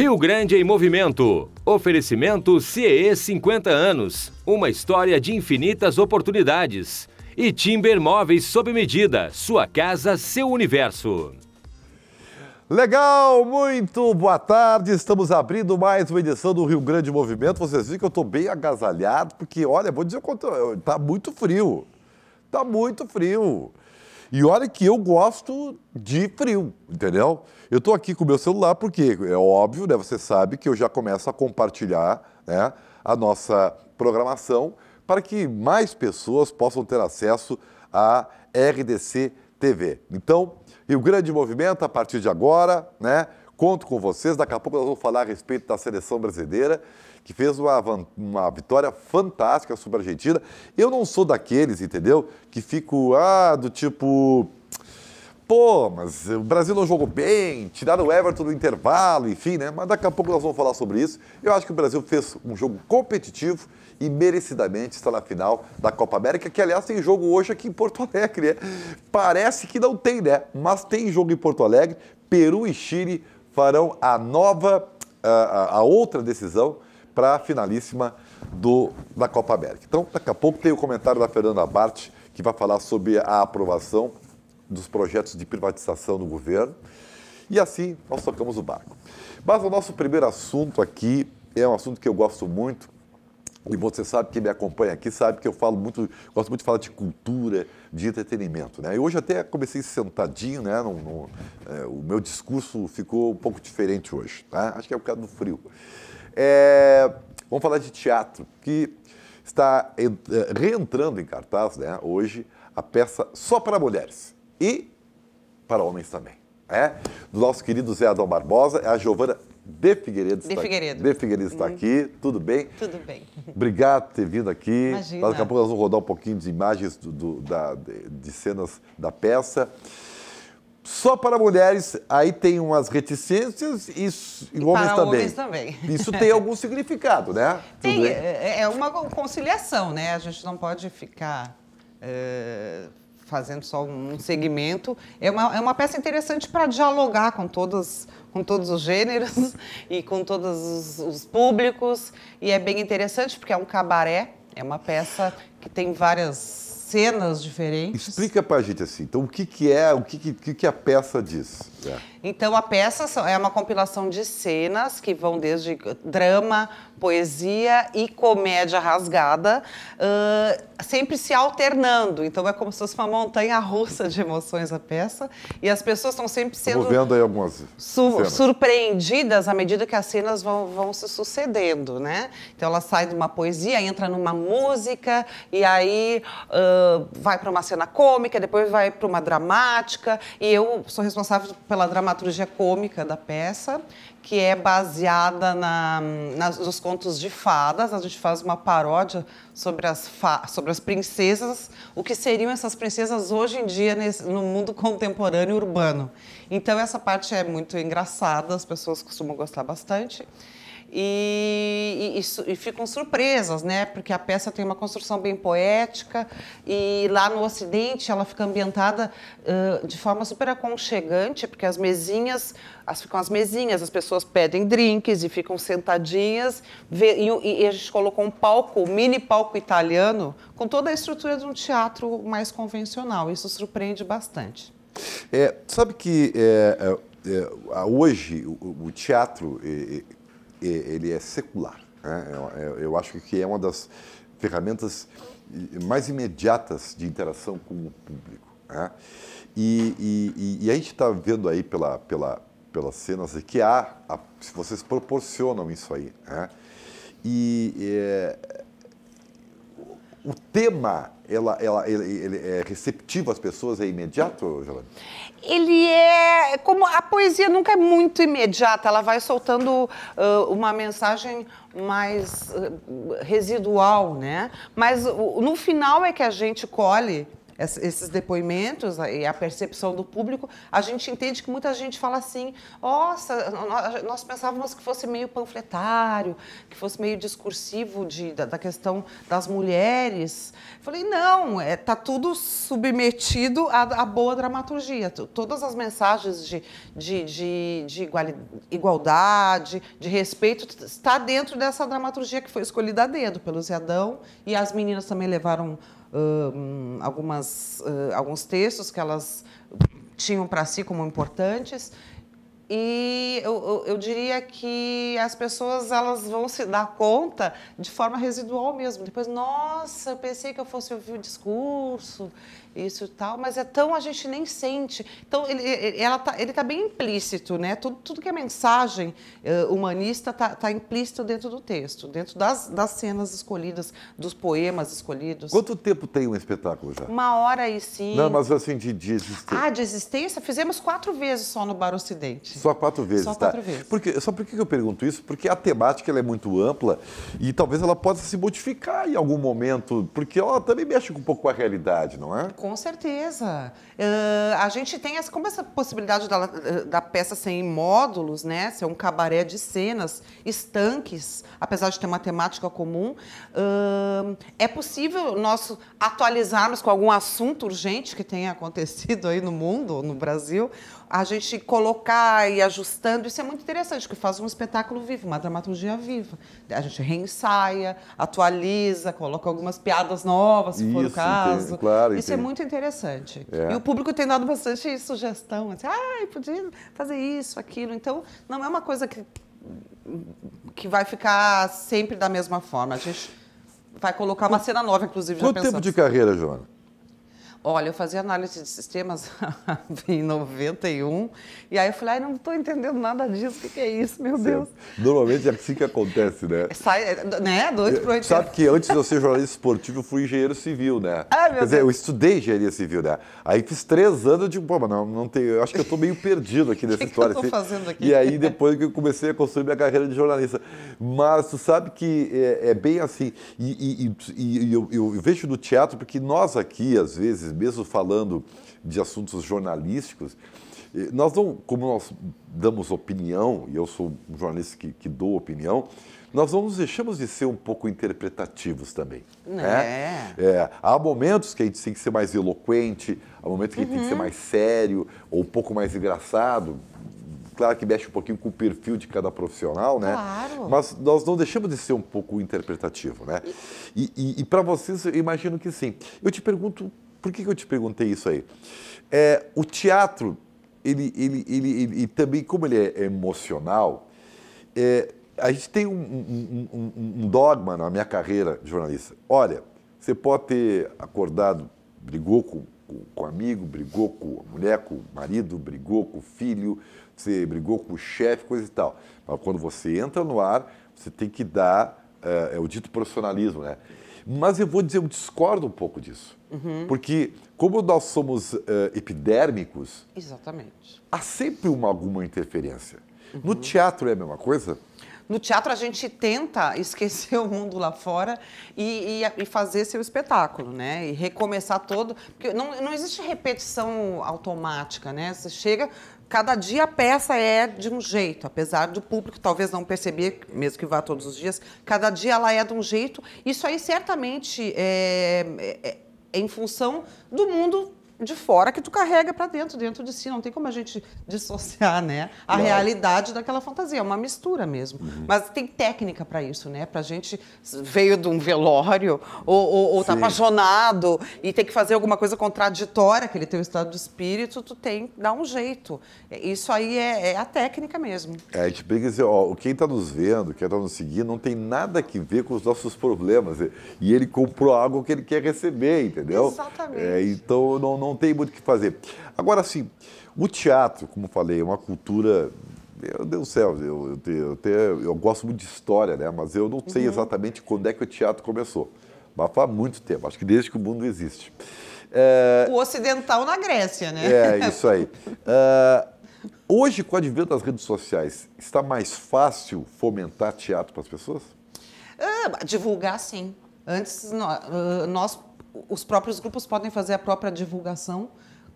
Rio Grande em Movimento. Oferecimento CEE 50 anos. Uma história de infinitas oportunidades. E Timber Móveis sob medida. Sua casa, seu universo. Legal, muito boa tarde. Estamos abrindo mais uma edição do Rio Grande em Movimento. Vocês viram que eu estou bem agasalhado, porque, olha, vou dizer o quanto, tá muito frio. Tá muito frio. E olha que eu gosto de frio, entendeu? Eu estou aqui com o meu celular porque, é óbvio, né? Você sabe que eu já começo a compartilhar, né, a nossa programação para que mais pessoas possam ter acesso à RDC TV. Então, Rio Grande em Movimento, a partir de agora, né? Conto com vocês. Daqui a pouco nós vamos falar a respeito da seleção brasileira, que fez uma vitória fantástica sobre a Argentina. Eu não sou daqueles, entendeu? Que fico, do tipo... Pô, mas o Brasil não jogou bem, tiraram o Everton do intervalo, enfim, né? Mas daqui a pouco nós vamos falar sobre isso. Eu acho que o Brasil fez um jogo competitivo e merecidamente está na final da Copa América, que, aliás, tem jogo hoje aqui em Porto Alegre, né? Parece que não tem, né? Mas tem jogo em Porto Alegre. Peru e Chile farão a outra decisão para a finalíssima da Copa América. Então, daqui a pouco tem o comentário da Fernanda Bart, que vai falar sobre a aprovação dos projetos de privatização do governo. E assim nós tocamos o barco. Mas o nosso primeiro assunto aqui é um assunto que eu gosto muito, e você sabe, quem me acompanha aqui sabe que eu gosto muito de falar de cultura, de entretenimento, né? E hoje até comecei sentadinho, né? O meu discurso ficou um pouco diferente hoje, tá? Acho que é por causa do frio. Vamos falar de teatro, que está reentrando em cartaz, né, hoje, a peça Só para Mulheres e para homens também. Do nosso querido Zé Adão Barbosa, a Giovana de Figueiredo está aqui. Tudo bem? Tudo bem. Obrigado por ter vindo aqui. Imagina. Daqui a pouco nós vamos rodar um pouquinho de imagens de cenas da peça. Só para mulheres, aí tem umas reticências e homens também. Homens também. Isso tem algum significado, né? Tem, é uma conciliação, né? A gente não pode ficar fazendo só um segmento. É uma peça interessante para dialogar com todos os gêneros e com todos os públicos. E é bem interessante porque é um cabaré, é uma peça que tem várias cenas diferentes. Explica pra gente assim, então o que a peça diz? Então a peça é uma compilação de cenas que vão desde drama, poesia e comédia rasgada, sempre se alternando. Então é como se fosse uma montanha-russa de emoções a peça, e as pessoas estão sempre sendo vendo aí algumas surpreendidas à medida que as cenas vão se sucedendo, né? Então ela sai de uma poesia, entra numa música, e aí vai para uma cena cômica, depois vai para uma dramática, e eu sou responsável pela dramaturgia cômica da peça, que é baseada nos contos de fadas. A gente faz uma paródia sobre as princesas, o que seriam essas princesas hoje em dia no mundo contemporâneo urbano. Então essa parte é muito engraçada, as pessoas costumam gostar bastante. E ficam surpresas, né? Porque a peça tem uma construção bem poética e lá no Ocidente ela fica ambientada de forma super aconchegante, porque ficam as mesinhas, as pessoas pedem drinks e ficam sentadinhas, e a gente colocou um mini palco italiano com toda a estrutura de um teatro mais convencional. Isso surpreende bastante. Sabe que hoje o teatro... ele é secular, né? Eu acho que é uma das ferramentas mais imediatas de interação com o público, né? E a gente está vendo aí pelas cenas que se vocês proporcionam isso aí, né? O tema, ele é receptivo às pessoas, é imediato, Giovana? Ele como a poesia nunca é muito imediata, ela vai soltando uma mensagem mais residual, né? Mas no final é que a gente colhe esses depoimentos e a percepção do público, a gente entende que muita gente fala assim, nossa, nós pensávamos que fosse meio panfletário, que fosse meio discursivo da questão das mulheres. Falei, não, está tudo submetido à boa dramaturgia. Todas as mensagens de igualdade, de respeito, está dentro dessa dramaturgia que foi escolhida a dedo pelo Zé Adão, e as meninas também levaram alguns textos que elas tinham para si como importantes. E eu diria que as pessoas elas vão se dar conta de forma residual mesmo. Depois, nossa, eu pensei que eu fosse ouvir o discurso, isso e tal, mas a gente nem sente. Então, ele tá bem implícito, né? Tudo que é mensagem humanista tá implícito dentro do texto, dentro das cenas escolhidas, dos poemas escolhidos. Quanto tempo tem um espetáculo já? 1h05. Não, mas assim, de existência. De existência? Fizemos 4 vezes só no Bar Ocidente. Só 4 vezes, Só tá? 4 vezes. Por que eu pergunto isso? Porque a temática ela é muito ampla e talvez ela possa se modificar em algum momento, porque ela também mexe um pouco com a realidade, não é? Com certeza. A gente tem como essa possibilidade da peça ser em módulos, né? Ser um cabaré de cenas, estanques, apesar de ter uma temática comum. É possível nós atualizarmos com algum assunto urgente que tenha acontecido aí no mundo, ou no Brasil, a gente colocar e ajustando, isso é muito interessante, porque faz um espetáculo vivo, uma dramaturgia viva. A gente reensaia, atualiza, coloca algumas piadas novas, se for o caso. Claro, isso é muito interessante. É. E o público tem dado bastante sugestão, assim, podia fazer isso, aquilo. Então, não é uma coisa que vai ficar sempre da mesma forma. A gente vai colocar uma cena nova, inclusive, já Quanto pensamos. tempo de carreira, Joana? Olha, eu fazia análise de sistemas em 91, e aí eu falei, não estou entendendo nada disso, o que é isso, meu Deus? Normalmente é assim que acontece, né? Sai, né, do 8 pro 80. Sabe que antes de eu ser jornalista esportivo, eu fui engenheiro civil, né? Meu Deus. Eu estudei engenharia civil, né? Aí fiz 3 anos, eu digo, pô, mas não tem, eu acho que eu estou meio perdido aqui nessa história. Que eu tô fazendo aqui? E aí depois que eu comecei a construir minha carreira de jornalista. Mas tu sabe que é bem assim, e eu vejo no teatro, porque nós aqui, às vezes, mesmo falando de assuntos jornalísticos, nós não, como nós damos opinião, e eu sou um jornalista que dou opinião, nós não nos deixamos de ser um pouco interpretativos também. Né? Há momentos que a gente tem que ser mais eloquente, há momentos que a gente tem que ser mais sério, ou um pouco mais engraçado. Claro que mexe um pouquinho com o perfil de cada profissional, né? Claro. Mas nós não deixamos de ser um pouco interpretativo, né? E para vocês, eu imagino que sim. Eu te pergunto, por que eu te perguntei isso aí? O teatro, ele também, como ele é emocional, a gente tem um dogma na minha carreira de jornalista. Olha, você pode ter acordado, brigou com amigo, brigou com a mulher, com o marido, brigou com o filho, você brigou com o chefe, coisa e tal. Mas quando você entra no ar, você tem que dar o dito profissionalismo, né? Mas eu vou dizer, eu discordo um pouco disso. Porque, como nós somos epidérmicos, Exatamente. há sempre alguma interferência. No teatro é a mesma coisa? No teatro, a gente tenta esquecer o mundo lá fora e fazer seu espetáculo, né? E recomeçar todo... Porque não existe repetição automática, né? Você chega... Cada dia a peça é de um jeito, apesar do público talvez não perceber, mesmo que vá todos os dias, cada dia ela é de um jeito. Isso aí certamente é em função do mundo de fora que tu carrega para dentro de si. Não tem como a gente dissociar, né, a realidade daquela fantasia. É uma mistura mesmo. Mas tem técnica para isso, né? Pra gente veio de um velório ou tá apaixonado e tem que fazer alguma coisa contraditória, aquele teu estado de espírito, tu tem que dar um jeito. Isso aí é a técnica mesmo. A gente brinca e dizer, ó, quem está nos vendo, quem está nos seguindo, não tem nada que ver com os nossos problemas. E ele comprou algo que ele quer receber, entendeu? Exatamente. Então não tem muito o que fazer. Agora, assim, o teatro, como falei, é uma cultura... Meu Deus do céu, eu gosto muito de história, né? Mas eu não sei exatamente quando é que o teatro começou. Mas faz muito tempo, acho que desde que o mundo existe. O ocidental na Grécia, né? É, isso aí. Hoje, com o advento das redes sociais, está mais fácil fomentar teatro para as pessoas? Divulgar, sim. Antes, nós os próprios grupos podem fazer a própria divulgação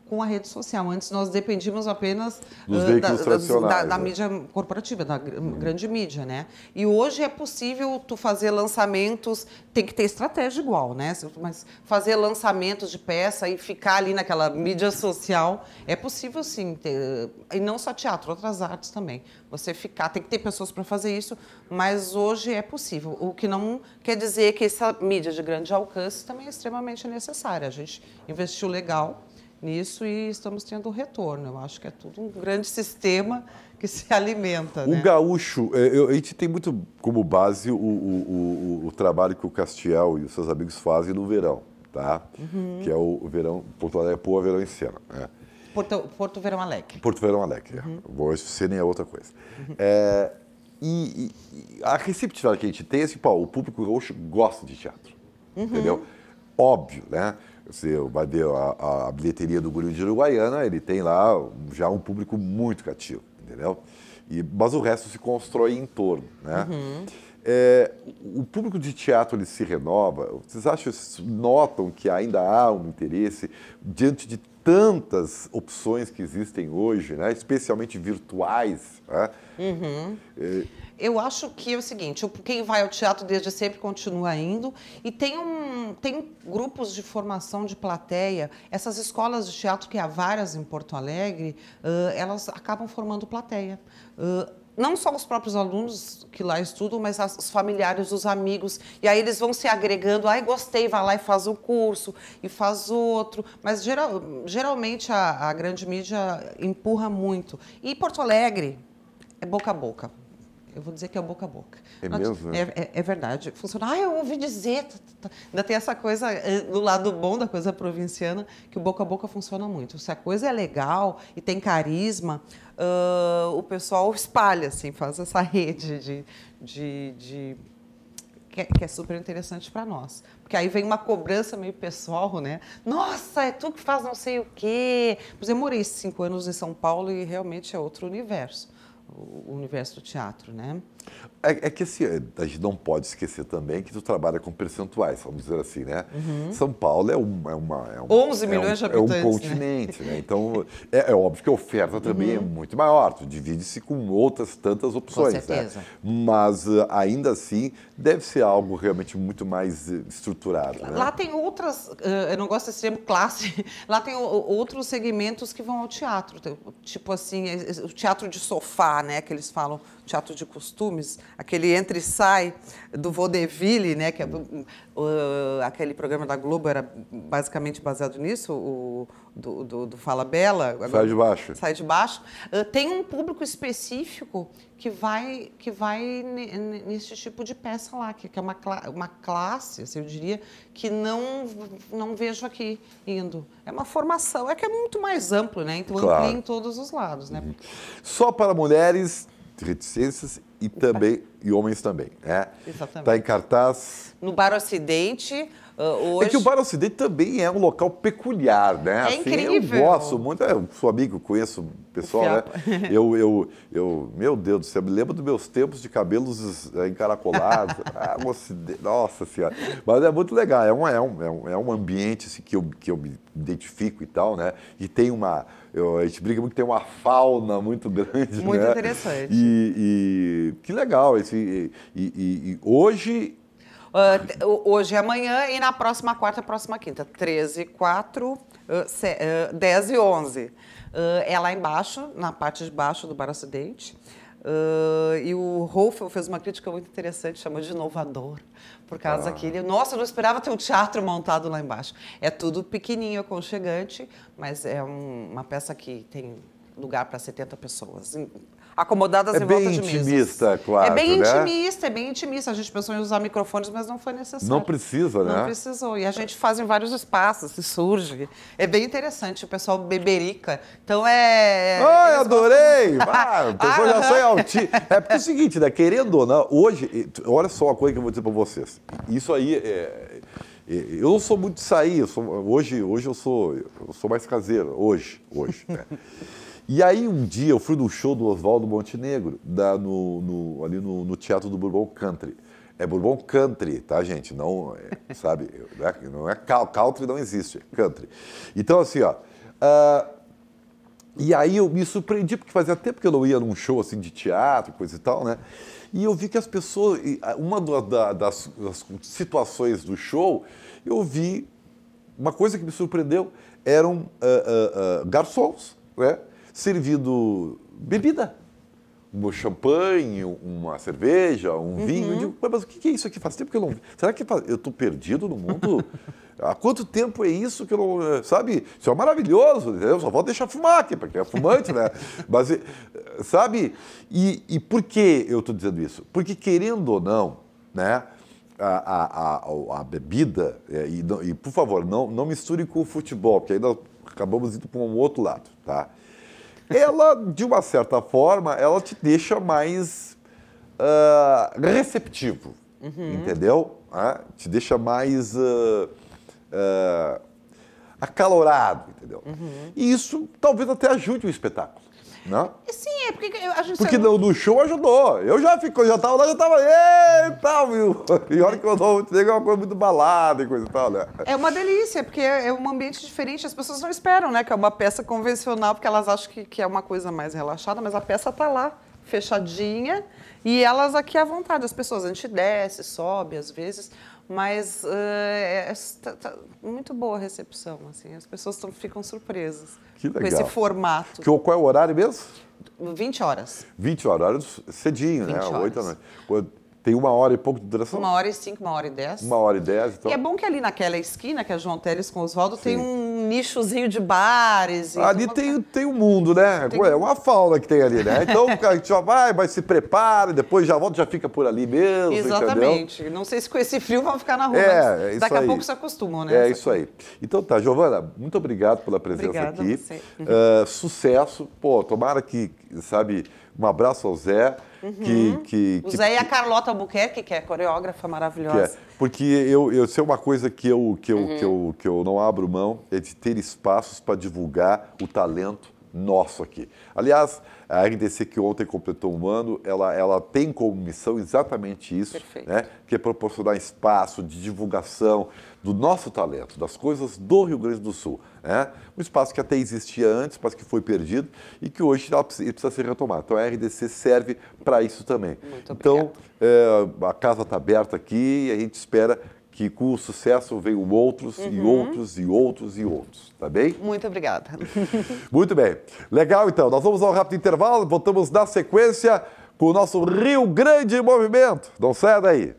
com a rede social. Antes nós dependíamos apenas dos veículos tradicionais, da mídia corporativa, da grande mídia, né? E hoje é possível tu fazer lançamentos, tem que ter estratégia igual, né? Mas fazer lançamentos de peça e ficar ali naquela mídia social é possível sim, e não só teatro, outras artes também. Você ficar, tem que ter pessoas para fazer isso, mas hoje é possível. O que não quer dizer que essa mídia de grande alcance também é extremamente necessária. A gente investiu legal nisso e estamos tendo retorno. Eu acho que é tudo um grande sistema que se alimenta. O gaúcho, a gente tem muito como base o trabalho que o Castiel e os seus amigos fazem no verão, tá? Que é o verão, Porto Alegre, Poa Verão em Cena. Né? Porto Verão Alegre. Porto Verão Alegre, Hoje Cena é outra coisa. E a receptividade que a gente tem é assim, pô, o público gaúcho gosta de teatro, entendeu? Óbvio, né? Você vai ver a bilheteria do Guri de Uruguaiana, ele tem lá já um público muito cativo, entendeu? Mas o resto se constrói em torno, né? O público de teatro ele se renova. Vocês acham, notam que ainda há um interesse diante de tantas opções que existem hoje, né? Especialmente virtuais, né? Eu acho que é o seguinte, quem vai ao teatro desde sempre continua indo e tem grupos de formação de plateia, essas escolas de teatro que há várias em Porto Alegre, elas acabam formando plateia. Não só os próprios alunos que lá estudam, mas os familiares, os amigos. E aí eles vão se agregando. Ai, gostei, vai lá e faz um curso, e faz outro. Mas geralmente a grande mídia empurra muito. E Porto Alegre é boca a boca. Eu vou dizer que é boca a boca. É mesmo? É verdade. Funciona. Eu ouvi dizer. Ainda tem essa coisa, do lado bom da coisa provinciana, que o boca a boca funciona muito. Se a coisa é legal e tem carisma, o pessoal espalha, assim, faz essa rede que é super interessante para nós. Porque aí vem uma cobrança meio pessoal, né? Nossa, é tu que faz não sei o quê. Pois eu morei 5 anos em São Paulo e realmente é outro universo. O universo do teatro, né? É que assim, a gente não pode esquecer também que tu trabalha com percentuais, vamos dizer assim, né? São Paulo é 11 milhões de habitantes, é um continente, né? Então, é óbvio que a oferta também é muito maior, tu divide-se com outras tantas opções, com certeza. Né? Mas, ainda assim, deve ser algo realmente muito mais estruturado, né? Lá tem outras, eu não gosto desse termo classe, lá tem outros segmentos que vão ao teatro, tipo assim, o teatro de sofá, né, que eles falam, teatro de costumes, aquele entra e sai do vaudeville, né, que é, aquele programa da Globo era basicamente baseado nisso, do Fala Bela. Sai de baixo. Sai de baixo. Tem um público específico que vai nesse tipo de peça lá, que é uma classe, assim, eu diria, que não vejo aqui indo. É uma formação, é que é muito mais amplo, né? Então amplia em todos os lados, né? Só para mulheres, reticências e homens também, né? Exatamente. Está em cartaz. No Bar Ocidente, hoje... É que o Bar Ocidente também é um local peculiar, né? É incrível. Eu gosto muito, eu sou amigo, conheço o pessoal, né? Meu Deus do céu, me lembro dos meus tempos de cabelos encaracolados. Nossa Senhora. Mas é muito legal, é um ambiente assim, que eu me identifico e tal, né? E tem a gente brinca muito que tem uma fauna muito grande, muito né? interessante. E que legal. E hoje... Hoje e amanhã e na próxima quarta, próxima quinta. 13, 4, 10 e 11. É lá embaixo, na parte de baixo do Bar Ocidente. E o Rolf fez uma crítica muito interessante, chamou de inovador, por causa daquele... Nossa, eu não esperava ter um teatro montado lá embaixo. É tudo pequenininho, aconchegante, mas é uma peça que tem lugar para 70 pessoas. Acomodadas em volta de mesas. É bem intimista, claro, É bem né? intimista, é bem intimista. A gente pensou em usar microfones, mas não foi necessário. Não precisa, né? Não precisou. E a gente faz em vários espaços, se surge. É bem interessante, o pessoal beberica. Então Ai, adorei! O pessoal já sai altinho. É porque é o seguinte, né? Querendo ou não, hoje, olha só uma coisa que eu vou dizer para vocês. Isso aí eu não sou muito de sair, hoje eu sou mais caseiro, hoje, né? E aí um dia eu fui no show do Oswaldo Montenegro, ali no Teatro do Bourbon Country. É Bourbon Country, tá, gente? Não, sabe, não é country, não existe, é country. Então, assim, ó, e aí eu me surpreendi, porque fazia tempo que eu não ia num show, assim, de teatro, coisa e tal, né? E eu vi que as pessoas, uma das situações do show, eu vi, uma coisa que me surpreendeu, eram garçons, né? Servindo bebida. Um champanhe, uma cerveja, um vinho. Eu digo, mas o que é isso aqui? Faz tempo que eu não vi. Será que eu estou perdido no mundo? Há quanto tempo é isso que eu não... Sabe? Isso é maravilhoso. Eu só vou deixar fumar aqui, porque é fumante, né? Mas, sabe? E por que eu estou dizendo isso? Porque, querendo ou não, né? A bebida, e por favor, não misture com o futebol, porque aí nós acabamos indo para um outro lado, tá? Ela, de uma certa forma, ela te deixa mais receptivo, entendeu? Te deixa mais acalorado, entendeu? E isso talvez até ajude o espetáculo, né? Sim, é porque a gente... Porque no show ajudou. Eu já estava lá, e tal, viu? E olha que eu não é uma coisa muito balada e coisa e tal, né? É uma delícia, porque é um ambiente diferente, as pessoas não esperam, né? Que é uma peça convencional, porque elas acham que é uma coisa mais relaxada, mas a peça tá lá, fechadinha, e elas aqui à vontade. As pessoas, a gente desce, sobe às vezes, mas tá muito boa a recepção, assim, as pessoas ficam surpresas Que legal. com esse formato. Qual é o horário mesmo? 20 horas. 20 horas, cedinho, 20 né? horas. 8 da noite. Tem 1h e pouco de duração? 1h05, 1h10. 1h10, então. E é bom que ali naquela esquina, que é João Teles com Oswaldo, tem um nichozinho de bares. Ali tem um mundo, né? É uma fauna que tem ali, né? Então a gente já vai se prepara, depois já volta, já fica por ali mesmo, exatamente. Entendeu? Não sei se com esse frio vão ficar na rua, mas isso daqui a pouco se acostumam, né? É isso aí. Então tá, Giovana, muito obrigado pela presença aqui. A você. Sucesso. Pô, tomara que, sabe, um abraço ao Zé. O Zé e a Carlota Albuquerque, que é coreógrafa maravilhosa. Porque eu sei uma coisa que eu não abro mão, é de ter espaços para divulgar o talento nosso aqui. Aliás, a RDC, que ontem completou 1 ano, ela tem como missão exatamente isso, né? Que é proporcionar espaço de divulgação do nosso talento, das coisas do Rio Grande do Sul. Né? Um espaço que até existia antes, mas que foi perdido e que hoje precisa ser retomado. Então a RDC serve para isso também. Muito obrigado. Então, a casa está aberta aqui e a gente espera que com o sucesso venham outros e outros e outros e outros, tá bem? Muito obrigada. Muito bem. Legal, então. Nós vamos a um rápido intervalo, voltamos na sequência com o nosso Rio Grande Movimento. Não saia daí.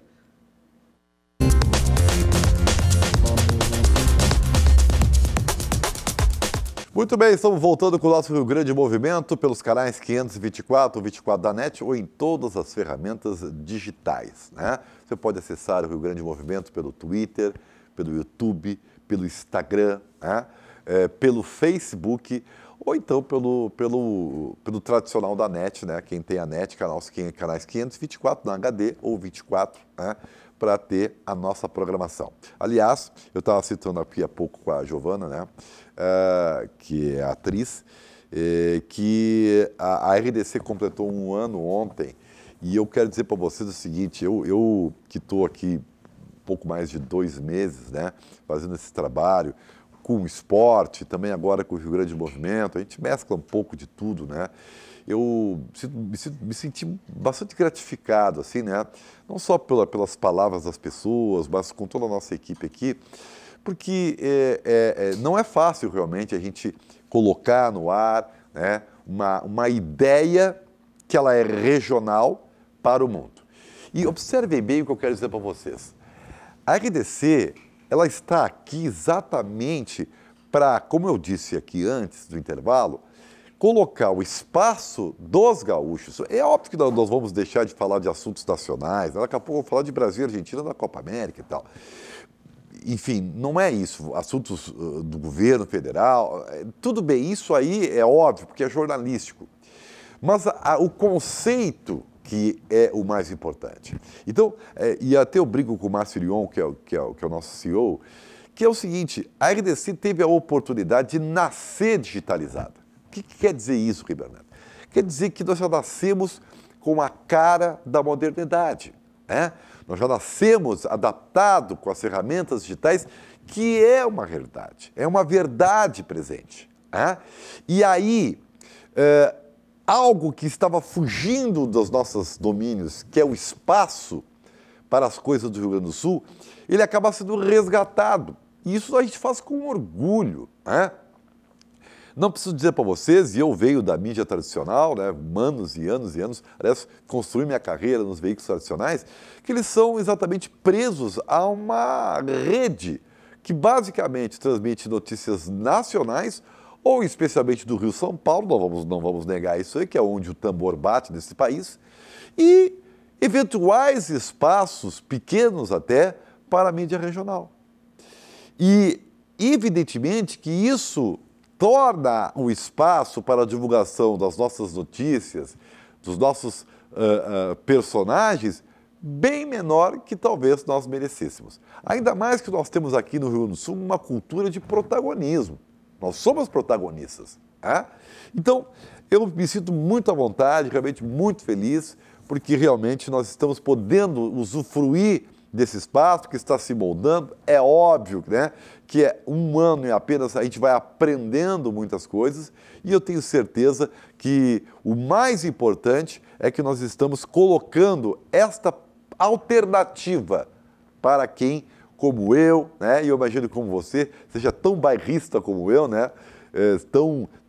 Muito bem, estamos voltando com o nosso Rio Grande Movimento pelos canais 524, 24 da NET ou em todas as ferramentas digitais, né? Você pode acessar o Rio Grande Movimento pelo Twitter, pelo YouTube, pelo Instagram, né? Pelo Facebook ou então pelo tradicional da NET, né? Quem tem a NET, canais 524 na HD ou 24, né? Para ter a nossa programação. Aliás, eu estava citando aqui há pouco com a Giovana, né? Que é atriz, que a RDC completou 1 ano ontem, e eu quero dizer para vocês o seguinte, eu que estou aqui pouco mais de 2 meses, né, fazendo esse trabalho, com o esporte, também agora com o Rio Grande Movimento, a gente mescla um pouco de tudo, né? Eu me senti bastante gratificado, assim, né? Não só pelas palavras das pessoas, mas com toda a nossa equipe aqui, porque não é fácil realmente a gente colocar no ar, né, uma ideia que ela é regional para o mundo. E observem bem o que eu quero dizer para vocês. A RDC, ela está aqui exatamente para, como eu disse aqui antes do intervalo, colocar o espaço dos gaúchos. É óbvio que nós vamos deixar de falar de assuntos nacionais, daqui a pouco vamos falar de Brasil e Argentina na Copa América e tal. Enfim, não é isso. Assuntos do governo federal, tudo bem, isso aí é óbvio, porque é jornalístico. Mas o conceito que é o mais importante. Então, e até eu brigo com o Márcio Irion, que é o nosso CEO, que é o seguinte, a RDC teve a oportunidade de nascer digitalizada. O que quer dizer isso, Ribeirão? Quer dizer que nós já nascemos com a cara da modernidade, né? Nós já nascemos adaptados com as ferramentas digitais, que é uma realidade, é uma verdade presente. Né? E aí, algo que estava fugindo dos nossos domínios, que é o espaço para as coisas do Rio Grande do Sul, ele acaba sendo resgatado. E isso a gente faz com orgulho. Né? Não preciso dizer para vocês, e eu venho da mídia tradicional, né, anos e anos e anos, aliás, construí minha carreira nos veículos tradicionais, que eles são exatamente presos a uma rede que basicamente transmite notícias nacionais, ou especialmente do Rio São Paulo, não vamos negar isso aí, que é onde o tambor bate nesse país, e eventuais espaços, pequenos até, para a mídia regional. E, evidentemente, que isso torna o espaço para a divulgação das nossas notícias, dos nossos personagens, bem menor que talvez nós merecêssemos. Ainda mais que nós temos aqui no Rio Grande do Sul uma cultura de protagonismo. Nós somos protagonistas. Né? Então, eu me sinto muito à vontade, realmente muito feliz, porque realmente nós estamos podendo usufruir desse espaço que está se moldando. É óbvio, né, que é um ano e apenas a gente vai aprendendo muitas coisas, e eu tenho certeza que o mais importante é que nós estamos colocando esta alternativa para quem, como eu, né, e eu imagino como você, seja tão bairrista como eu, né,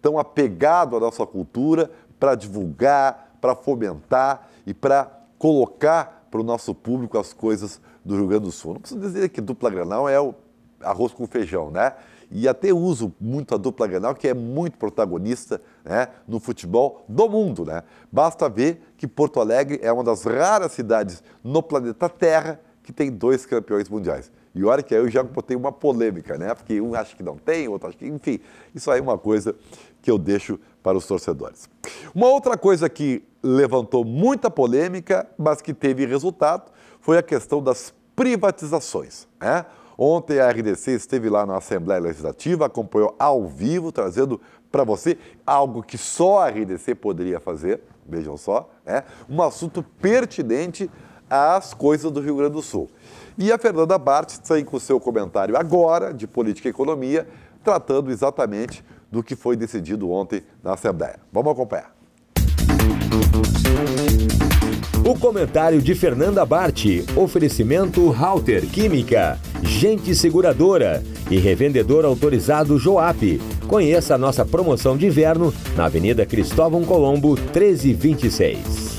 tão apegado à nossa cultura, para divulgar, para fomentar e para colocar para o nosso público as coisas do Rio Grande do Sul. Não preciso dizer que dupla Grenal é o arroz com feijão, né? E até uso muito a dupla Grenal, que é muito protagonista, né, no futebol do mundo, né? Basta ver que Porto Alegre é uma das raras cidades no planeta Terra que tem 2 campeões mundiais. E olha que aí eu já botei uma polêmica, né? Porque um acha que não tem, outro acha que... Enfim, isso aí é uma coisa que eu deixo para os torcedores. Uma outra coisa que levantou muita polêmica, mas que teve resultado, foi a questão das privatizações, né? Ontem a RDC esteve lá na Assembleia Legislativa, acompanhou ao vivo, trazendo para você algo que só a RDC poderia fazer, vejam só, né? Um assunto pertinente às coisas do Rio Grande do Sul. E a Fernanda Bart está com o seu comentário agora, de política e economia, tratando exatamente do que foi decidido ontem na Assembleia. Vamos acompanhar. O comentário de Fernanda Bart, oferecimento Halter Química, Gente Seguradora e revendedor autorizado Joap. Conheça a nossa promoção de inverno na Avenida Cristóvão Colombo, 1326.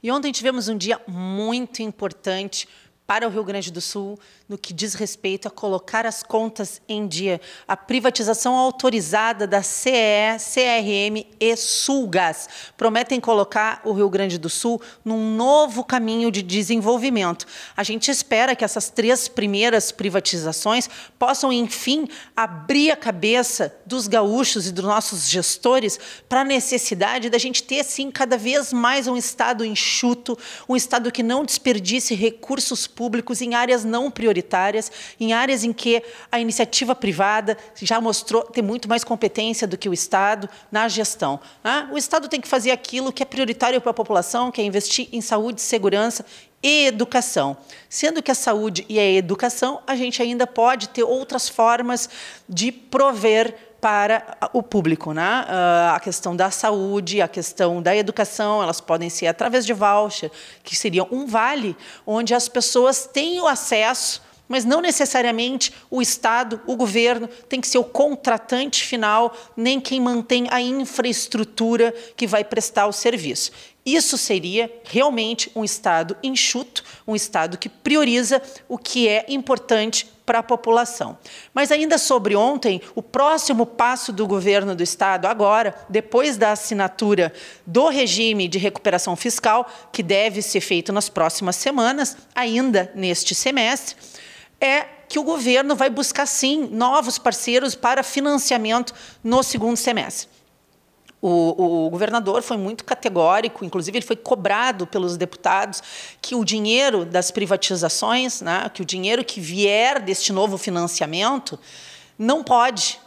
E ontem tivemos um dia muito importante para o Rio Grande do Sul, no que diz respeito a colocar as contas em dia. A privatização autorizada da CEE, CRM e Sulgás prometem colocar o Rio Grande do Sul num novo caminho de desenvolvimento. A gente espera que essas 3 primeiras privatizações possam, enfim, abrir a cabeça dos gaúchos e dos nossos gestores para a necessidade da gente ter, sim, cada vez mais um Estado enxuto, um Estado que não desperdice recursos públicos em áreas não prioritárias, em áreas em que a iniciativa privada já mostrou ter muito mais competência do que o Estado na gestão. Né? O Estado tem que fazer aquilo que é prioritário para a população, que é investir em saúde, segurança e educação. Sendo que a saúde e a educação, a gente ainda pode ter outras formas de prover para o público, né? A questão da saúde, a questão da educação, elas podem ser através de voucher, que seria um vale, onde as pessoas têm o acesso, mas não necessariamente o Estado, o governo, tem que ser o contratante final, nem quem mantém a infraestrutura que vai prestar o serviço. Isso seria realmente um Estado enxuto, um Estado que prioriza o que é importante para a população. Mas ainda sobre ontem, o próximo passo do governo do Estado agora, depois da assinatura do regime de recuperação fiscal, que deve ser feito nas próximas semanas, ainda neste semestre, é que o governo vai buscar, sim, novos parceiros para financiamento no segundo semestre. O governador foi muito categórico, inclusive ele foi cobrado pelos deputados que o dinheiro das privatizações, né, que o dinheiro que vier deste novo financiamento não pode,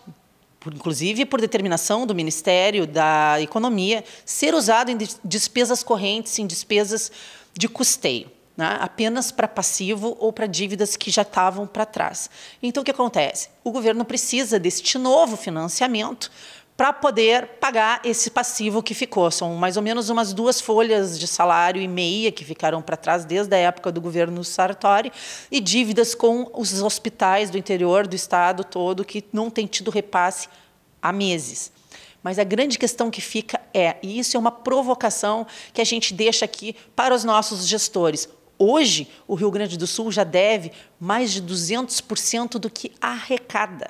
inclusive por determinação do Ministério da Economia, ser usado em despesas correntes, em despesas de custeio. né, apenas para passivo ou para dívidas que já estavam para trás. Então, o que acontece? O governo precisa deste novo financiamento para poder pagar esse passivo que ficou. São mais ou menos umas 2 folhas de salário e meia que ficaram para trás desde a época do governo Sartori e dívidas com os hospitais do interior do estado todo que não tem tido repasse há meses. Mas a grande questão que fica e isso é uma provocação que a gente deixa aqui para os nossos gestores. Hoje, o Rio Grande do Sul já deve mais de 200% do que arrecada.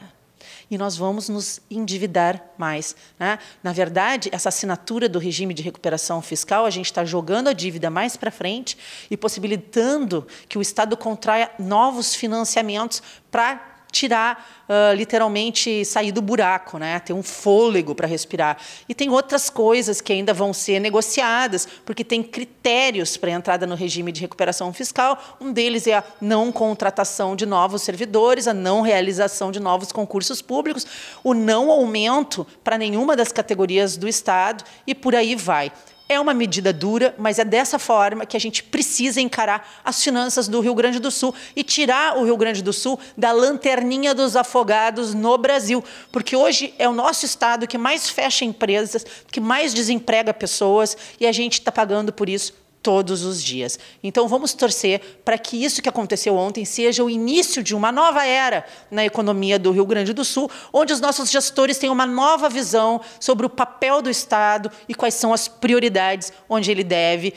E nós vamos nos endividar mais, né? Na verdade, essa assinatura do regime de recuperação fiscal, a gente está jogando a dívida mais para frente e possibilitando que o Estado contraia novos financiamentos para tirar, literalmente, sair do buraco, né? Ter um fôlego para respirar. E tem outras coisas que ainda vão ser negociadas, porque tem critérios para a entrada no regime de recuperação fiscal. Um deles é a não contratação de novos servidores, a não realização de novos concursos públicos, o não aumento para nenhuma das categorias do Estado e por aí vai. É uma medida dura, mas é dessa forma que a gente precisa encarar as finanças do Rio Grande do Sul e tirar o Rio Grande do Sul da lanterninha dos afogados no Brasil. Porque hoje é o nosso estado que mais fecha empresas, que mais desemprega pessoas e a gente está pagando por isso todos os dias. Então, vamos torcer para que isso que aconteceu ontem seja o início de uma nova era na economia do Rio Grande do Sul, onde os nossos gestores tenham uma nova visão sobre o papel do Estado e quais são as prioridades onde ele deve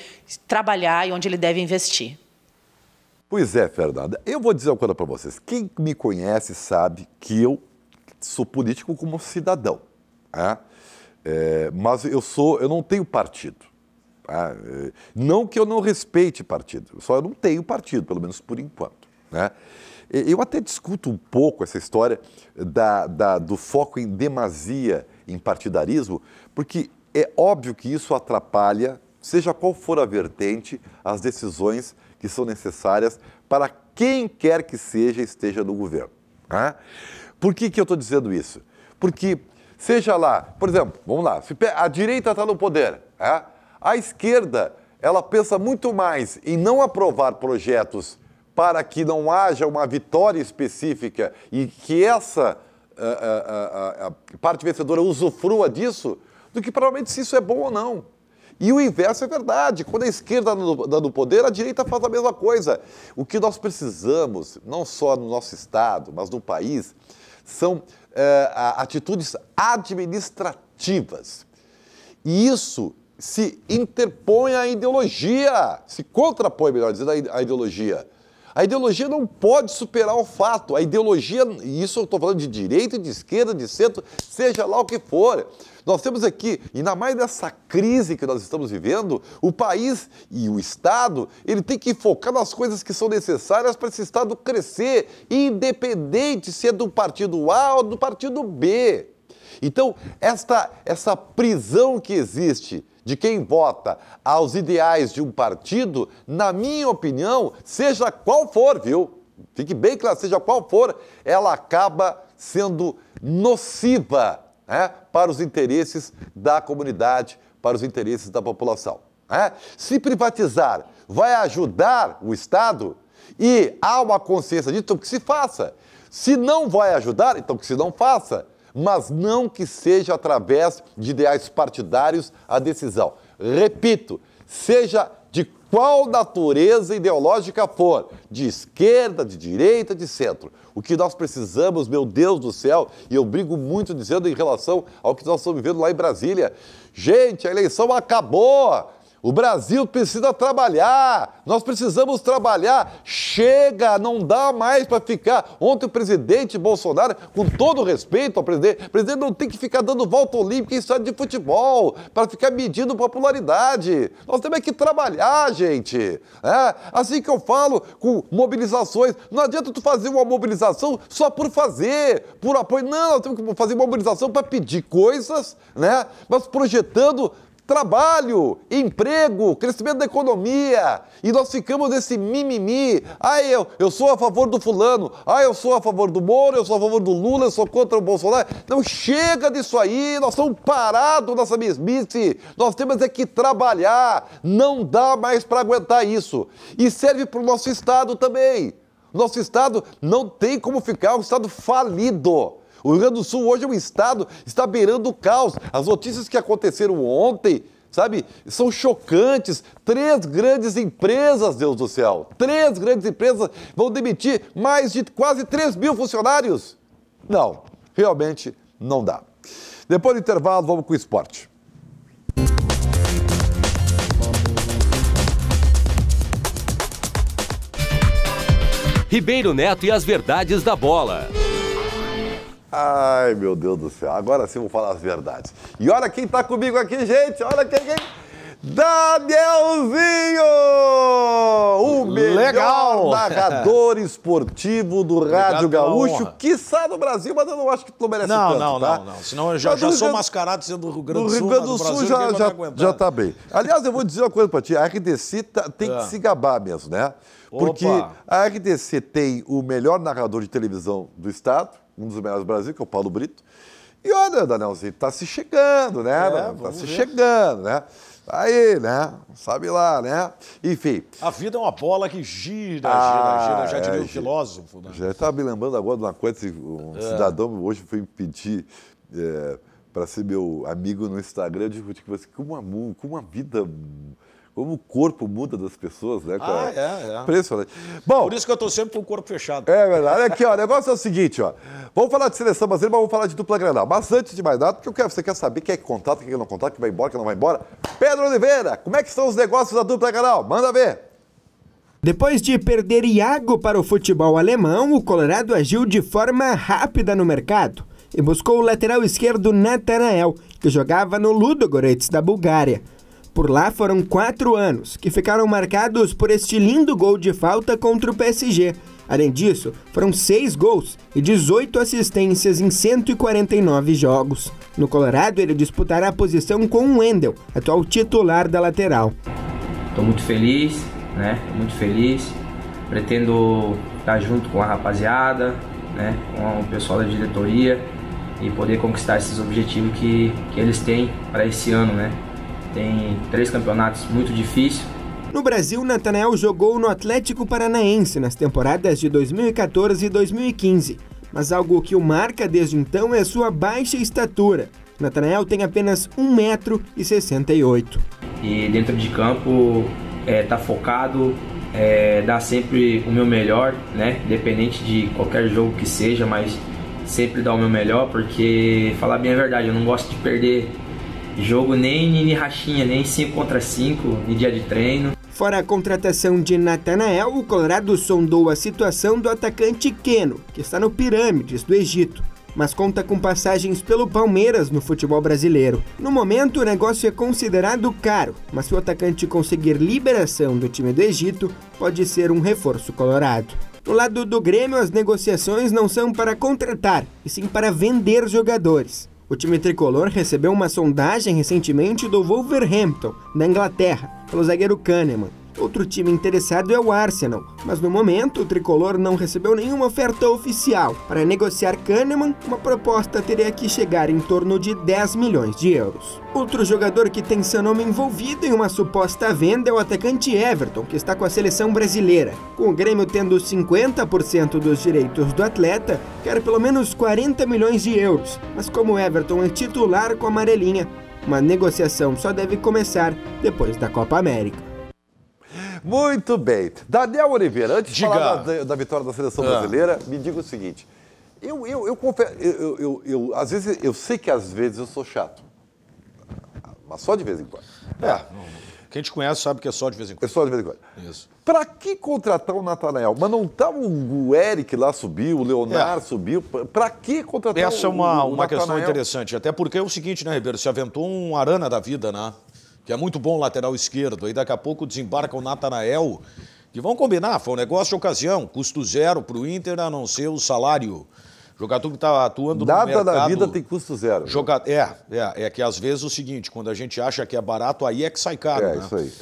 trabalhar e onde ele deve investir. Pois é, Fernanda. Eu vou dizer uma coisa para vocês. Quem me conhece sabe que eu sou político como cidadão. Né? Mas eu não tenho partido. Não que eu não respeite partido, só eu não tenho partido, pelo menos por enquanto. Né? Eu até discuto um pouco essa história do foco em demasia em partidarismo, porque é óbvio que isso atrapalha, seja qual for a vertente, as decisões que são necessárias para quem quer que esteja no governo. Né? Por que eu estou dizendo isso? Porque, seja lá, por exemplo, vamos lá, a direita está no poder, a esquerda, ela pensa muito mais em não aprovar projetos para que não haja uma vitória específica e que essa a parte vencedora usufrua disso, do que provavelmente se isso é bom ou não. E o inverso é verdade. Quando a esquerda está no poder, a direita faz a mesma coisa. O que nós precisamos, não só no nosso estado, mas no país, são atitudes administrativas. E isso se interpõe à ideologia, se contrapõe, melhor dizendo, à ideologia. A ideologia não pode superar o fato. A ideologia, e isso eu estou falando de direita, de esquerda, de centro, seja lá o que for. Nós temos aqui, ainda mais nessa crise que nós estamos vivendo, o país e o Estado, ele tem que focar nas coisas que são necessárias para esse Estado crescer, independente se é do partido A ou do partido B. Então, essa prisão que existe de quem vota aos ideais de um partido, na minha opinião, seja qual for, viu? Fique bem claro, seja qual for, ela acaba sendo nociva, né, para os interesses da comunidade, para os interesses da população. Né? Se privatizar vai ajudar o Estado e há uma consciência disso, então que se faça. Se não vai ajudar, então que se não faça. Mas não que seja através de ideais partidários a decisão. Repito, seja de qual natureza ideológica for, de esquerda, de direita, de centro. O que nós precisamos, meu Deus do céu, e eu brigo muito dizendo em relação ao que nós estamos vivendo lá em Brasília. Gente, a eleição acabou! O Brasil precisa trabalhar, nós precisamos trabalhar. Chega, não dá mais para ficar. Ontem o presidente Bolsonaro, com todo respeito ao presidente, o presidente não tem que ficar dando volta olímpica em estádio de futebol para ficar medindo popularidade. Nós temos que trabalhar, gente. Assim que eu falo com mobilizações, não adianta tu fazer uma mobilização só por fazer, por apoio. Não, nós temos que fazer uma mobilização para pedir coisas, né? Mas projetando trabalho, emprego, crescimento da economia. E nós ficamos nesse mimimi. Ah, eu sou a favor do fulano. Ah, eu sou a favor do Moro, eu sou a favor do Lula, eu sou contra o Bolsonaro. Não, chega disso aí, nós estamos parados nessa mesmice. Nós temos é que trabalhar. Não dá mais para aguentar isso. E serve para o nosso Estado também. Nosso Estado não tem como ficar um Estado falido. O Rio Grande do Sul hoje é um estado, está beirando o caos. As notícias que aconteceram ontem, sabe, são chocantes. 3 grandes empresas, Deus do céu, 3 grandes empresas vão demitir mais de quase 3 mil funcionários. Não, realmente não dá. Depois do intervalo, vamos com o esporte. Ribeiro Neto e as verdades da bola. Ai, meu Deus do céu. Agora sim vou falar as verdades. E olha quem tá comigo aqui, gente. Olha quem. Danielzinho! O melhor narrador esportivo do Rádio Gaúcho, quiçá do Brasil, mas eu não acho que tu merece tanto, tá? Não. Senão eu já sou mascarado sendo do Rio Grande do Sul. No Rio Grande do Sul já tá bem. Aliás, eu vou dizer uma coisa pra ti. A RDC tem que se gabar mesmo, né? Porque a RDC tem o melhor narrador de televisão do estado, um dos melhores do Brasil, que é o Paulo Brito. E olha, Danielzinho, tá se chegando, né? Tá se chegando, né? Aí, né? Sabe lá, né? Enfim. A vida é uma bola que gira, já diria o filósofo. Né? Já estava me lembrando agora de uma coisa, um cidadão hoje foi me pedir para ser meu amigo no Instagram. Eu digo assim, como a vida... Como o corpo muda das pessoas, né, cara? Impressionante. Bom, por isso que eu tô sempre com o corpo fechado. É verdade. Aqui, ó, o negócio é o seguinte, ó. Vamos falar de seleção brasileira, mas vamos falar de dupla Grenal. Mas antes de mais nada, porque você quer saber quem é que contrata, quem é que não contrata, quem vai embora, quem não vai embora. Pedro Oliveira, como é que estão os negócios da dupla Grenal? Manda ver. Depois de perder Iago para o futebol alemão, o Colorado agiu de forma rápida no mercado e buscou o lateral esquerdo Natanael, que jogava no Ludogorets da Bulgária. Por lá foram 4 anos, que ficaram marcados por este lindo gol de falta contra o PSG. Além disso, foram 6 gols e 18 assistências em 149 jogos. No Colorado, ele disputará a posição com o Wendel, atual titular da lateral. Estou muito feliz, né? Muito feliz. Pretendo estar junto com a rapaziada, né? Com o pessoal da diretoria e poder conquistar esses objetivos que eles têm para esse ano, né? Tem 3 campeonatos muito difíceis. No Brasil, Natanael jogou no Atlético Paranaense nas temporadas de 2014 e 2015. Mas algo que o marca desde então é sua baixa estatura. Natanael tem apenas 1,68 m. E dentro de campo, tá focado, dar sempre o meu melhor, né? Independente de qualquer jogo que seja, mas sempre dar o meu melhor, porque, falar bem a verdade, eu não gosto de perder jogo nem rachinha, nem 5 contra 5 em dia de treino. Fora a contratação de Natanael, o Colorado sondou a situação do atacante Keno, que está no Pirâmides do Egito, mas conta com passagens pelo Palmeiras no futebol brasileiro. No momento, o negócio é considerado caro, mas se o atacante conseguir liberação do time do Egito, pode ser um reforço colorado. No lado do Grêmio, as negociações não são para contratar, e sim para vender jogadores. O time tricolor recebeu uma sondagem recentemente do Wolverhampton, da Inglaterra, pelo zagueiro Kahneman. Outro time interessado é o Arsenal, mas no momento o tricolor não recebeu nenhuma oferta oficial. Para negociar Kahneman, uma proposta teria que chegar em torno de 10 milhões de euros. Outro jogador que tem seu nome envolvido em uma suposta venda é o atacante Everton, que está com a seleção brasileira. Com o Grêmio tendo 50% dos direitos do atleta, quer pelo menos 40 milhões de euros. Mas como Everton é titular com a amarelinha, uma negociação só deve começar depois da Copa América. Muito bem. Daniel Oliveira, antes de falar da vitória da seleção brasileira, me diga o seguinte. Eu confesso, às vezes, eu sei que às vezes eu sou chato, mas só de vez em quando. Quem te conhece sabe que é só de vez em quando. É só de vez em quando. Isso. Pra que contratar o Natanael? Mas não tá o Eric lá subiu, o Leonardo subiu. Pra que contratar Essa é uma questão interessante. Até porque é o seguinte, né, Ribeiro? Se aventou um Arana da vida, né? Que é muito bom lateral esquerdo. Aí daqui a pouco desembarca o Natanael, que vão combinar, foi um negócio de ocasião, custo zero para o Inter, a não ser o salário Jogador que está atuando no Nada mercado... da vida tem custo zero. É que às vezes o seguinte, quando a gente acha que é barato, aí é que sai caro. É, né? isso aí.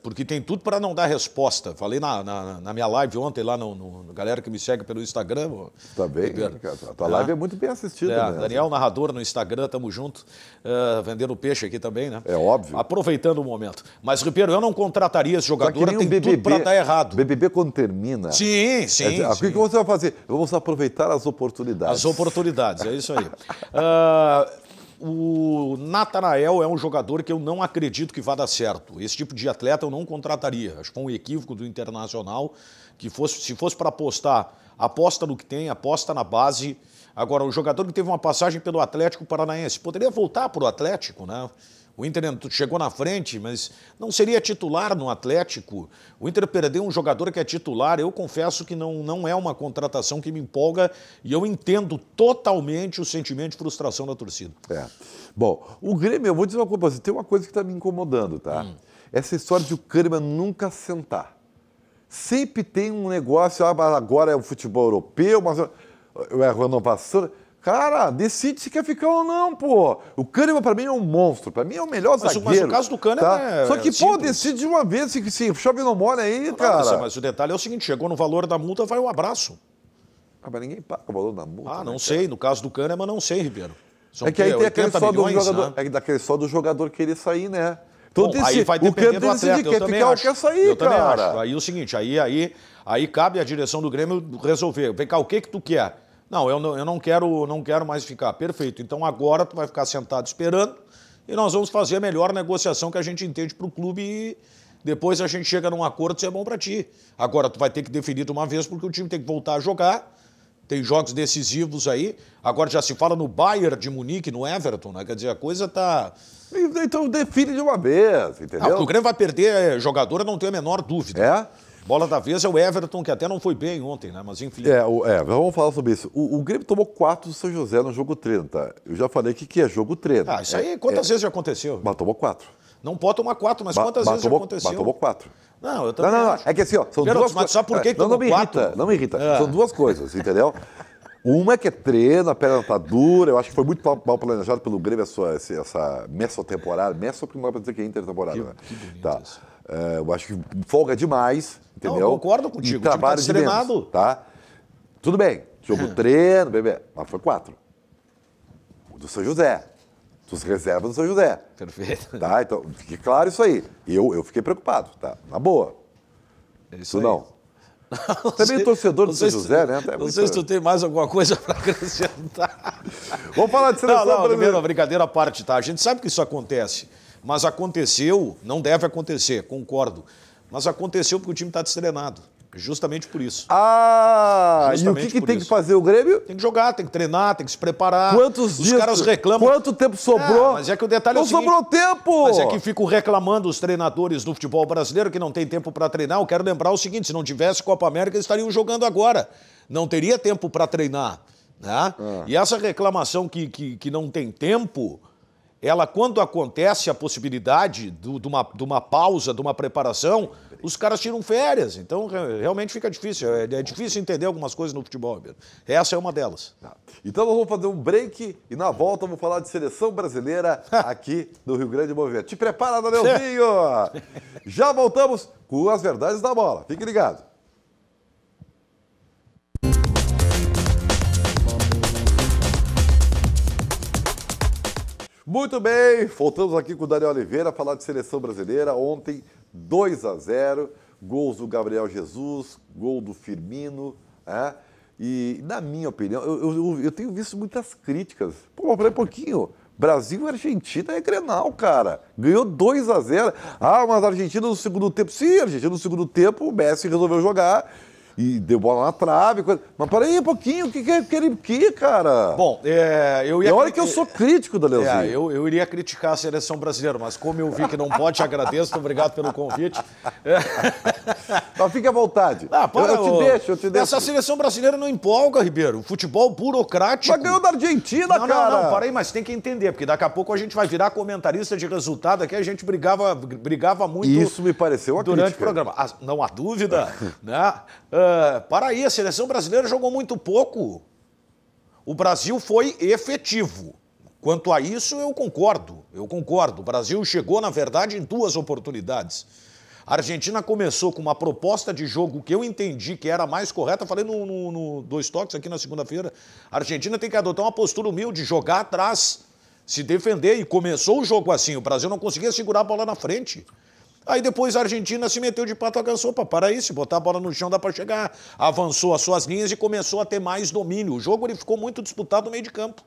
Porque tem tudo para não dar resposta. Falei na minha live ontem, lá galera que me segue pelo Instagram. Tá bem, a tua live é muito bem assistida. Né? Daniel Narrador no Instagram, tamo junto. Vendendo peixe aqui também, né? É óbvio. Aproveitando o momento. Mas, Ribeiro, eu não contrataria esse jogador, tem tudo para dar errado. BBB quando termina... Sim. O que você vai fazer? Vamos aproveitar as oportunidades. As oportunidades, é isso aí. O Natanael é um jogador que eu não acredito que vá dar certo. Esse tipo de atleta eu não contrataria. Acho que foi um equívoco do Internacional, que se fosse para apostar, aposta no que tem, aposta na base. Agora, o jogador que teve uma passagem pelo Atlético Paranaense, poderia voltar para o Atlético, né? O Inter chegou na frente, mas não seria titular no Atlético. O Inter perdeu um jogador que é titular. Eu confesso que não é uma contratação que me empolga e eu entendo totalmente o sentimento de frustração da torcida. Bom, o Grêmio, eu vou dizer uma coisa, você tem uma coisa que está me incomodando, tá? Essa história de o Kahneman nunca sentar. Sempre tem um negócio, agora é o futebol europeu, mas é a renovação... Cara, decide se quer ficar ou não, pô. O Kahneman, pra mim, é um monstro. Pra mim, é o melhor zagueiro. Mas o caso do Kahneman é Só que, simples. decide de uma vez. Se chove não molha aí, cara. Mas o detalhe é o seguinte, chegou no valor da multa, vai um abraço. Mas ninguém paga o valor da multa. Não sei. No caso do Kahneman, não sei, Ribeiro. São que aí tem aquele só do jogador. Né? É daquele só do jogador querer sair, né? Então, aí vai depender do atleta. Quer ficar ou quer sair, eu cara. Também acho. Aí é o seguinte, aí cabe à direção do Grêmio resolver. Vem cá, o que tu quer? Não, eu não quero mais ficar. Perfeito. Então agora tu vai ficar sentado esperando e nós vamos fazer a melhor negociação que a gente entende para o clube e depois a gente chega num acordo se é bom para ti. Agora tu vai ter que definir de uma vez porque o time tem que voltar a jogar. Tem jogos decisivos aí. Agora já se fala no Bayern de Munique, no Everton, né? Quer dizer, a coisa tá... Então define de uma vez, entendeu? Porque o Grêmio vai perder jogador, eu não tenho a menor dúvida. Bola da vez é o Everton, que até não foi bem ontem, né? Mas enfim. Vamos falar sobre isso. O Grêmio tomou 4 do São José no jogo treino, tá? Eu já falei que é jogo treino. Isso aí, quantas vezes já aconteceu? Mas tomou 4. Não pode tomar 4, mas quantas vezes já aconteceu? Mas tomou 4. Não, eu também acho. É que assim, ó, são duas coisas. Mas sabe por que tomou 4? Não me irrita. São duas coisas, entendeu? Uma é que é treino, a perna tá dura. Eu acho que foi muito mal planejado pelo Grêmio essa messotemporada. Messo porque não dá pra dizer que é intertemporada. Que bonito tá. isso. Eu acho que folga demais, entendeu? Não, eu concordo contigo. E trabalho de menos, tá? Tudo bem, jogo treino, bebê, mas foi 4. O do São José. Dos reservas do São José. Perfeito. Tá? Então, fique claro isso aí. Eu fiquei preocupado, tá? Na boa. Isso aí. Não. Também torcedor do São José, né? Não sei se tu tem mais alguma coisa para acrescentar. Vamos falar de seleção brasileira. Não, brincadeira à parte, tá? A gente sabe que isso acontece, mas aconteceu, não deve acontecer, concordo. Mas aconteceu porque o time está destrenado. Justamente por isso. Justamente e o que tem que fazer o Grêmio? Tem que jogar, tem que treinar, tem que se preparar. Quantos dias? Os caras reclamam. Quanto tempo sobrou? Mas é que o detalhe é o seguinte, não sobrou tempo! Mas é que ficam reclamando os treinadores do futebol brasileiro que não tem tempo para treinar. Eu quero lembrar o seguinte, se não tivesse Copa América, eles estariam jogando agora. Não teria tempo para treinar. Né? E essa reclamação que não tem tempo... Ela, quando acontece a possibilidade de uma pausa, de uma preparação, os caras tiram férias. Então, realmente fica difícil. É difícil entender algumas coisas no futebol. Essa é uma delas. Então, nós vamos fazer um break e, na volta, vamos falar de seleção brasileira aqui no Rio Grande Movimento. Te prepara, Danielzinho! Já voltamos com as verdades da bola. Fique ligado. Muito bem, voltamos aqui com o Daniel Oliveira a falar de seleção brasileira. Ontem, 2-0, gols do Gabriel Jesus, gol do Firmino. E, na minha opinião, eu tenho visto muitas críticas. Pô, peraí um pouquinho. Brasil e Argentina é Grenal, cara. Ganhou 2-0. Mas a Argentina no segundo tempo... Sim, a Argentina no segundo tempo, o Messi resolveu jogar... E deu bola na trave, mas peraí um pouquinho, o que ele quer, cara? Bom, eu ia... E olha que eu sou crítico da Leozinho. Eu iria criticar a seleção brasileira, mas como eu vi que não pode, te agradeço, obrigado pelo convite. Mas fique à vontade. Eu te deixo. Essa seleção brasileira não empolga, Ribeiro. Futebol burocrático. Mas ganhou da Argentina, cara. Não, para aí, mas tem que entender, porque daqui a pouco a gente vai virar comentarista de resultado aqui, a gente brigava muito... Isso me pareceu uma durante crítica. O programa. Não há dúvida, né? Para aí, a seleção brasileira jogou muito pouco. o Brasil foi efetivo. Quanto a isso, eu concordo. O Brasil chegou, na verdade, em 2 oportunidades. A Argentina começou com uma proposta de jogo que eu entendi que era mais correta. Falei no Dois Toques aqui na segunda-feira. A Argentina tem que adotar uma postura humilde, jogar atrás, se defender. E começou o jogo assim. O Brasil não conseguia segurar a bola na frente. Aí depois a Argentina se meteu de pato a gansopa. Para aí, se botar a bola no chão dá para chegar. Avançou as suas linhas e começou a ter mais domínio. O jogo ele ficou muito disputado no meio de campo.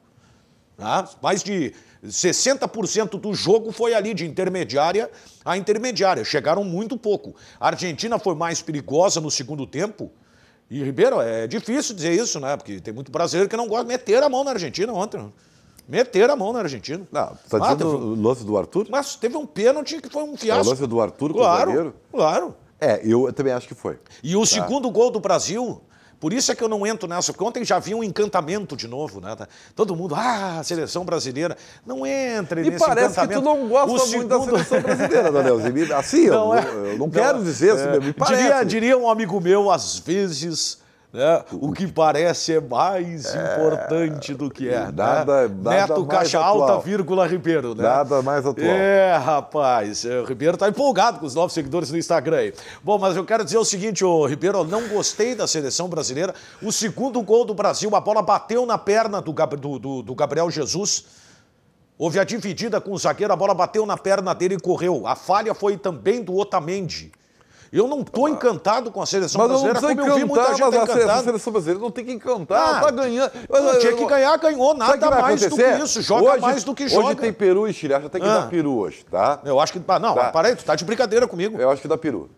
Mais de 60% do jogo foi ali de intermediária a intermediária. Chegaram muito pouco. A Argentina foi mais perigosa no segundo tempo. E, Ribeiro, é difícil dizer isso, né? Porque tem muito brasileiro que não gosta de meter a mão na Argentina ontem. Meter a mão na Argentina. Não, você está dizendo o lance do Arthur? Mas teve um pênalti que foi um fiasco. O lance do Arthur com o zagueiro? Claro. Eu também acho que foi. E o segundo gol do Brasil... Por isso é que eu não entro nessa, porque ontem já havia um encantamento de novo, né? Todo mundo, seleção brasileira. Não entre nesse encantamento. E parece que tu não gosta muito da seleção brasileira, Danielzinho. Assim, eu não quero dizer assim, me parece. Diria um amigo meu, às vezes, né, o que parece é mais importante do que é. Nada Neto Caixa Alta, vírgula Ribeiro. Né? Nada mais atual. Rapaz, o Ribeiro está empolgado com os novos seguidores no Instagram aí. Bom, mas eu quero dizer o seguinte, Ribeiro, eu não gostei da seleção brasileira. O segundo gol do Brasil, a bola bateu na perna do Gabriel Jesus. Houve a dividida com o zagueiro, a bola bateu na perna dele e correu. A falha foi também do Otamendi. Eu não estou encantado com a seleção brasileira, como eu vi muita gente encantada. A seleção brasileira não tem que encantar, tá ganhando. Tinha que ganhar, ganhou, nada mais do que isso. Joga hoje, mais do que joga. Hoje tem Peru e Chile, acho que tem que dar Peru hoje, tá? Eu acho que... Não, para aí, tu tá de brincadeira comigo. Eu acho que dá Peru,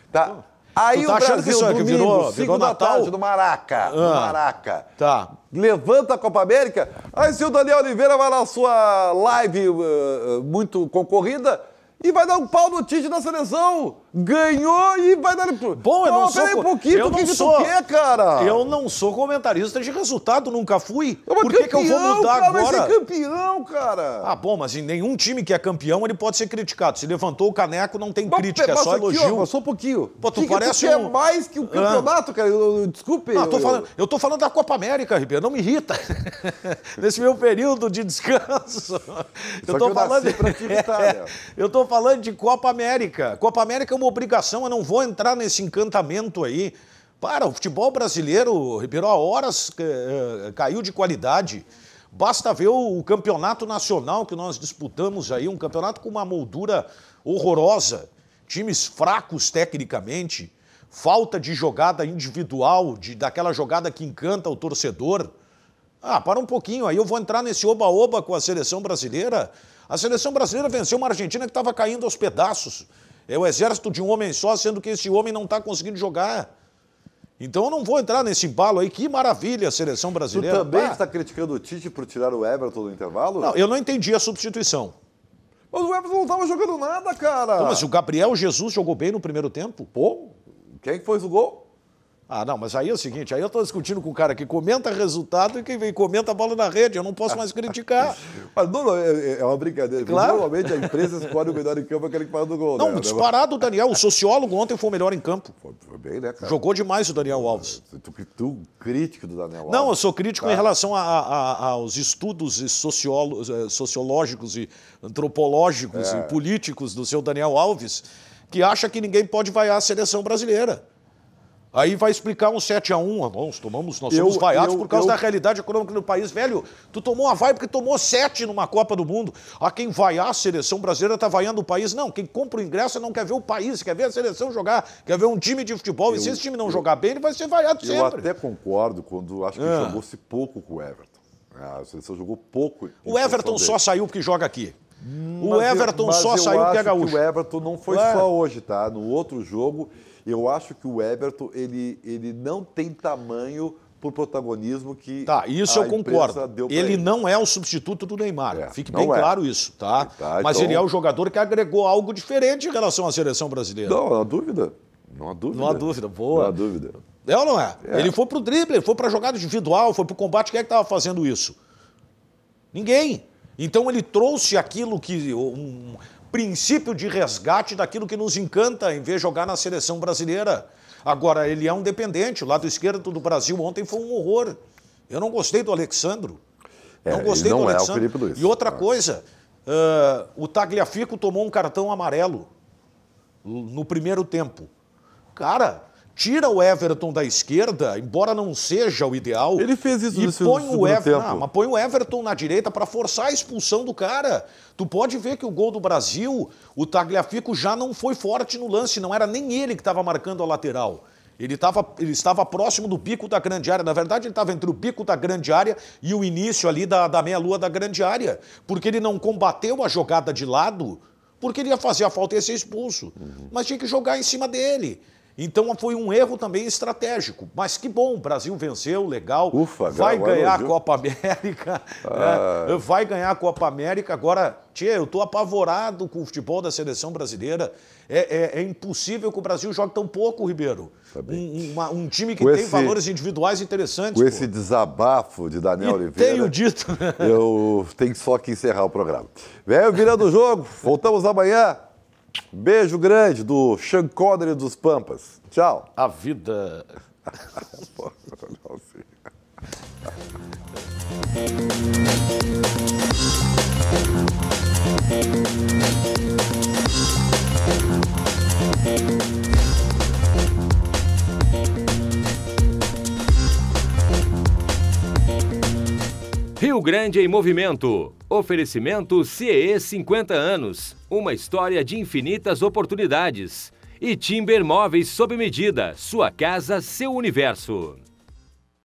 Tá. Aí tá o Brasil, que domingo, virou 5 da Natal? tarde, no Maraca. Tá. Levanta a Copa América. Aí se o Daniel Oliveira vai na sua live muito concorrida e vai dar um pau no Tite na seleção. Ganhou e vai dar... Bom, eu não sou... Peraí um pouquinho, o que tu quer, cara? Eu não sou comentarista de resultado, nunca fui. Por que eu vou mudar cara, agora? Vai ser campeão, cara. Bom, mas em nenhum time que é campeão ele pode ser criticado. Se levantou o caneco, não tem crítica, é só elogio. Ó, só um pouquinho. Pô, tu parece quer mais que o campeonato, cara? Desculpe. Eu tô falando da Copa América, Ribeiro, não me irrita. Nesse meu período de descanso. Eu tô falando eu tô falando de Copa América. Copa América é uma obrigação, eu não vou entrar nesse encantamento aí. O futebol brasileiro, Ribeiro, há horas caiu de qualidade. Basta ver o campeonato nacional que nós disputamos aí, um campeonato com uma moldura horrorosa, times fracos tecnicamente, falta de jogada individual, daquela jogada que encanta o torcedor. Para um pouquinho, aí eu vou entrar nesse oba-oba com a seleção brasileira. A seleção brasileira venceu uma Argentina que estava caindo aos pedaços. É o exército de um homem só, sendo que esse homem não está conseguindo jogar. Então eu não vou entrar nesse embalo aí. Que maravilha a seleção brasileira. Tu também está criticando o Tite por tirar o Everton do intervalo? Não, eu não entendi a substituição. Mas o Everton não estava jogando nada, cara. Mas o Gabriel Jesus jogou bem no primeiro tempo. Pô, quem que fez o gol? Não, mas aí é o seguinte, aí eu estou discutindo com o cara que comenta resultado e quem vem comenta a bola na rede, eu não posso mais criticar. Mas não, é uma brincadeira. Claro. Normalmente a empresa escolhe o melhor em campo, aquele que faz o gol. Não, disparado o Daniel, o sociólogo ontem foi o melhor em campo. Foi bem, né, cara? Jogou demais o Daniel Alves. Tu crítico do Daniel Alves. Não, eu sou crítico em relação aos estudos sociológicos e antropológicos e políticos do seu Daniel Alves, que acha que ninguém pode vaiar a seleção brasileira. Aí vai explicar um 7-1, nós somos vaiados por causa da realidade econômica do país. Velho, tu tomou uma vaia porque tomou 7 numa Copa do Mundo. Quem vaiar a seleção brasileira tá vaiando o país. Não, quem compra o ingresso não quer ver o país, quer ver a seleção jogar, quer ver um time de futebol. E se esse time não jogar bem, ele vai ser vaiado sempre. Eu até concordo quando acho que jogou-se pouco com o Everton. A seleção jogou pouco. O Everton só saiu porque joga aqui. O Everton só saiu porque é gaúcho. O Everton não foi só hoje, tá? No outro jogo... Eu acho que o Everton, ele não tem tamanho por protagonismo que isso eu concordo. Ele não é o substituto do Neymar. Fique bem claro isso, tá? Mas ele é o jogador que agregou algo diferente em relação à seleção brasileira. Não há dúvida. Não há dúvida. Não há dúvida, boa. Não há dúvida. É ou não é? Ele foi pro drible, ele foi pra jogada individual, foi pro combate. Quem é que estava fazendo isso? Ninguém. Então ele trouxe aquilo que... princípio de resgate daquilo que nos encanta em vez de jogar na seleção brasileira. Agora, ele é um dependente. O lado esquerdo do Brasil ontem foi um horror. Eu não gostei do Alexandro. Não gostei do Alexandro. É o Felipe Luiz. E outra coisa, o Tagliafico tomou um cartão amarelo no primeiro tempo. Cara, tira o Everton da esquerda, embora não seja o ideal. Ele fez isso e no põe o Everton, tempo. mas põe o Everton na direita para forçar a expulsão do cara. Tu pode ver que o gol do Brasil, o Tagliafico já não foi forte no lance, não era nem ele que estava marcando a lateral. Ele estava próximo do bico da grande área. Na verdade, ele estava entre o bico da grande área e o início ali da meia-lua da grande área. Porque ele não combateu a jogada de lado, porque ele ia fazer a falta e ia ser expulso. Mas tinha que jogar em cima dele. Então foi um erro também estratégico. Mas que bom, o Brasil venceu, legal. Ufa, vai ganhar a viu? Copa América. Vai ganhar a Copa América. Agora, eu estou apavorado com o futebol da seleção brasileira. É impossível que o Brasil jogue tão pouco, Ribeiro. Um time que tem valores individuais interessantes. Com esse desabafo de Daniel Oliveira. Tenho dito. Eu tenho só que encerrar o programa. Velho, virando o jogo. Voltamos amanhã. Beijo grande do Sean Connery dos Pampas. Tchau. A vida. Rio Grande em Movimento. Oferecimento CEE 50 anos. Uma história de infinitas oportunidades. E Timber Móveis sob medida. Sua casa, seu universo.